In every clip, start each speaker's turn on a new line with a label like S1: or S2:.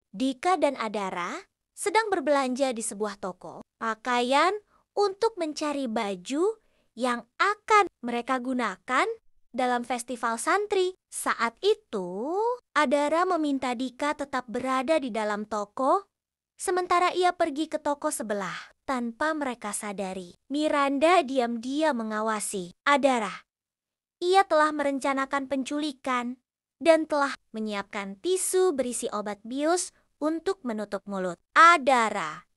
S1: Dika dan Adara sedang berbelanja di sebuah toko pakaian untuk mencari baju yang akan mereka gunakan dalam festival santri. Saat itu, Adara meminta Dika tetap berada di dalam toko, sementara ia pergi ke toko sebelah. Tanpa mereka sadari, Miranda diam-diam mengawasi Adara. Ia telah merencanakan penculikan dan telah menyiapkan tisu berisi obat bius untuk menutup mulut Adara.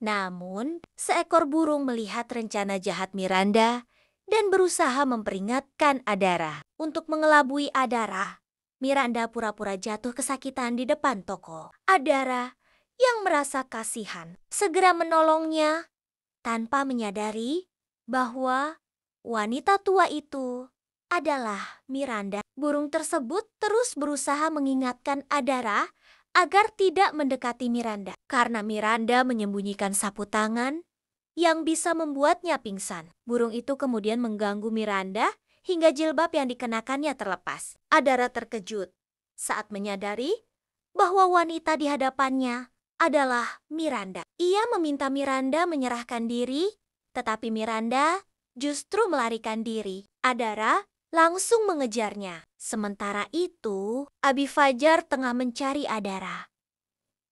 S1: Namun, seekor burung melihat rencana jahat Miranda dan berusaha memperingatkan Adara untuk mengelabui Adara. Miranda pura-pura jatuh kesakitan di depan toko. Adara yang merasa kasihan segera menolongnya tanpa menyadari bahwa wanita tua itu adalah Miranda. Burung tersebut terus berusaha mengingatkan Adara agar tidak mendekati Miranda karena Miranda menyembunyikan sapu tangan yang bisa membuatnya pingsan. Burung itu kemudian mengganggu Miranda hingga jilbab yang dikenakannya terlepas. Adara terkejut saat menyadari bahwa wanita di hadapannya adalah Miranda. Ia meminta Miranda menyerahkan diri, tetapi Miranda justru melarikan diri. Adara langsung mengejarnya. Sementara itu, Abi Fajar tengah mencari Adara.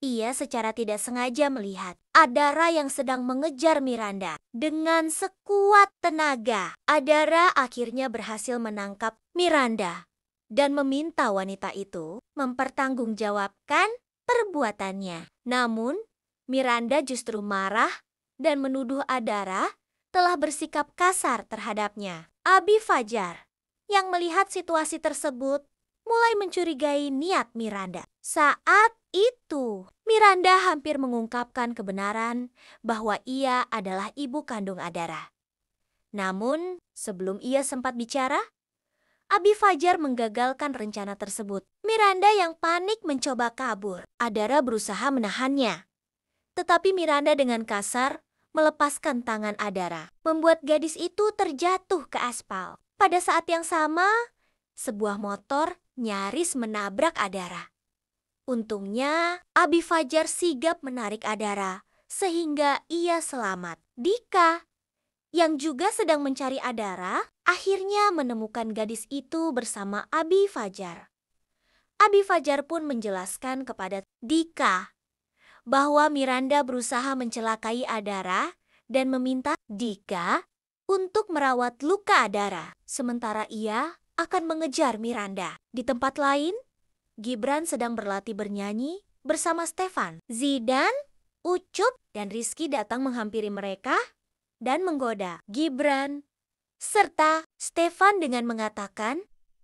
S1: Ia secara tidak sengaja melihat Adara yang sedang mengejar Miranda dengan sekuat tenaga. Adara akhirnya berhasil menangkap Miranda dan meminta wanita itu mempertanggungjawabkan perbuatannya. Namun, Miranda justru marah dan menuduh Adara telah bersikap kasar terhadapnya. Abi Fajar yang melihat situasi tersebut mulai mencurigai niat Miranda. Saat itu, Miranda hampir mengungkapkan kebenaran bahwa ia adalah ibu kandung Adara. Namun, sebelum ia sempat bicara, Abi Fajar menggagalkan rencana tersebut. Miranda yang panik mencoba kabur. Adara berusaha menahannya. Tetapi Miranda dengan kasar melepaskan tangan Adara, membuat gadis itu terjatuh ke aspal. Pada saat yang sama, sebuah motor nyaris menabrak Adara. Untungnya, Abi Fajar sigap menarik Adara sehingga ia selamat. Dika yang juga sedang mencari Adara akhirnya menemukan gadis itu bersama Abi Fajar. Abi Fajar pun menjelaskan kepada Dika bahwa Miranda berusaha mencelakai Adara dan meminta Dika untuk merawat luka Adara, sementara ia akan mengejar Miranda. Di tempat lain, Gibran sedang berlatih bernyanyi bersama Stefan. Zidan, Ucup, dan Rizky datang menghampiri mereka dan menggoda Gibran serta Stefan dengan mengatakan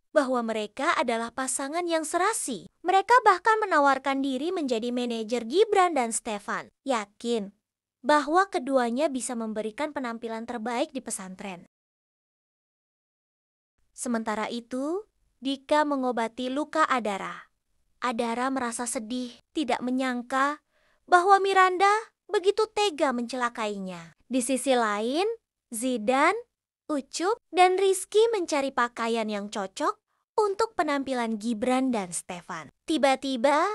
S1: bahwa mereka adalah pasangan yang serasi. Mereka bahkan menawarkan diri menjadi manajer Gibran dan Stefan, yakin bahwa keduanya bisa memberikan penampilan terbaik di pesantren. Sementara itu, Dika mengobati luka Adara. Adara merasa sedih, tidak menyangka bahwa Miranda begitu tega mencelakainya. Di sisi lain, Zidan, Ucup, dan Rizky mencari pakaian yang cocok untuk penampilan Gibran dan Stefan. Tiba-tiba,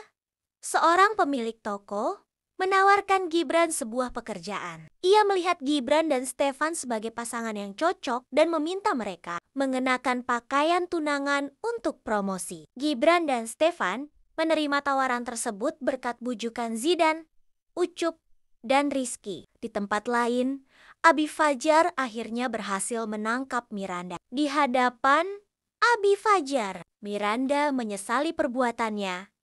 S1: seorang pemilik toko menawarkan Gibran sebuah pekerjaan. Ia melihat Gibran dan Stefan sebagai pasangan yang cocok dan meminta mereka mengenakan pakaian tunangan untuk promosi. Gibran dan Stefan menerima tawaran tersebut berkat bujukan Zidan, Ucup, dan Rizky. Di tempat lain, Abi Fajar akhirnya berhasil menangkap Miranda. Di hadapan Abi Fajar, Miranda menyesali perbuatannya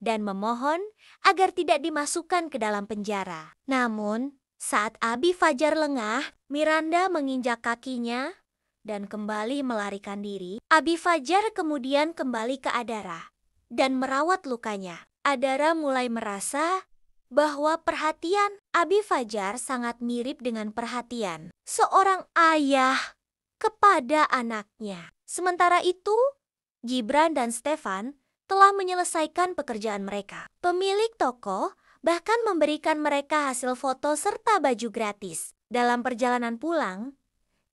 S1: dan memohon agar tidak dimasukkan ke dalam penjara. Namun, saat Abi Fajar lengah, Miranda menginjak kakinya dan kembali melarikan diri. Abi Fajar kemudian kembali ke Adara dan merawat lukanya. Adara mulai merasa bahwa perhatian Abi Fajar sangat mirip dengan perhatian seorang ayah kepada anaknya. Sementara itu, Gibran dan Stefan telah menyelesaikan pekerjaan mereka. Pemilik toko bahkan memberikan mereka hasil foto serta baju gratis. Dalam perjalanan pulang,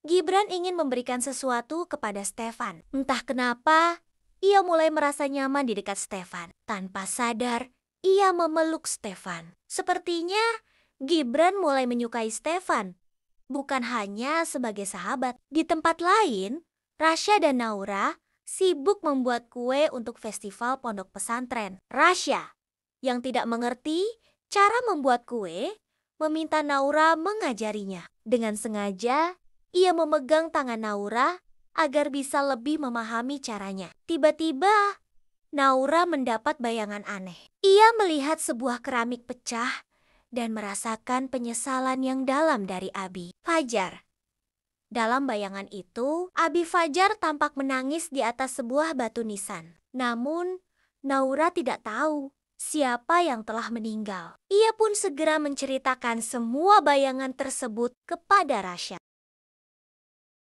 S1: Gibran ingin memberikan sesuatu kepada Stefan. Entah kenapa, ia mulai merasa nyaman di dekat Stefan. Tanpa sadar, ia memeluk Stefan. Sepertinya Gibran mulai menyukai Stefan, bukan hanya sebagai sahabat. Di tempat lain, Rasya dan Naura sibuk membuat kue untuk festival pondok pesantren. Rasya, yang tidak mengerti cara membuat kue, meminta Naura mengajarinya. Dengan sengaja, ia memegang tangan Naura agar bisa lebih memahami caranya. Tiba-tiba, Naura mendapat bayangan aneh. Ia melihat sebuah keramik pecah dan merasakan penyesalan yang dalam dari Abi. Fajar. Dalam bayangan itu, Abi Fajar tampak menangis di atas sebuah batu nisan. Namun, Naura tidak tahu siapa yang telah meninggal. Ia pun segera menceritakan semua bayangan tersebut kepada Rasya.